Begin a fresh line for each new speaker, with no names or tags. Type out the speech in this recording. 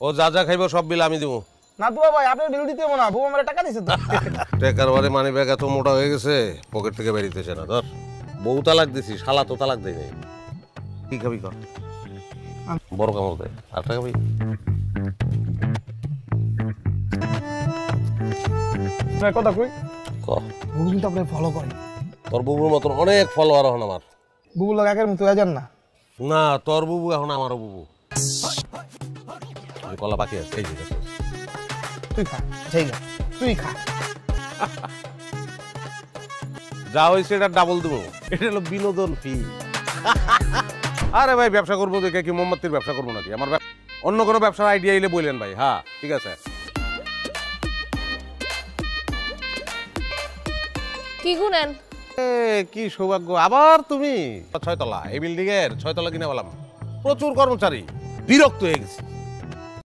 ও যা যা খাইব সব বিল আমি দেবো।
না তো ভাই আপনার বিল দিতে হবে না, বউ আমার টাকা দিছে তো।
টাকার বারে মানি ব্যাগ এত মোটা হয়ে গেছে পকেট থেকে বেরিয়েছে না। ধর বউ তালাক দিছি, শালা তো তালাক দেয় নাই। কি খাবি কর, বড় কামড় দেয়। আর টাকা খাবি?
কথা কই,
ক।
বউ কিন্তু আপনার ফলো করে।
তোর বুবুর মতন অনেক ফলোয়ার এখন আমার।
বুবু লোক একের মতো হয়ে যান না।
না তোর বুবু এখন আমারও বুবু। কলা বাকি আছে, এই যে
তুই খা, জায়গা তুই খা।
যা হয়েছে এটা ডাবল দেবো। এটা হলো বিনোদন ফি। আরে ভাই ব্যবসা করবো দেখে কি মোমবাতির ব্যবসা করবো নাকি? আমার অন্য কোনো ব্যবসার আইডিয়া এলে বললেন ভাই। হ্যাঁ ঠিক আছে।
কি গুনেন?
কি সৌভাগ্য, আবার তুমি। 6 তলা, এই বিল্ডিং এর 6 তলা কিনে বললাম। প্রচুর কর্মচারী, বিরক্ত হয়ে গেছি।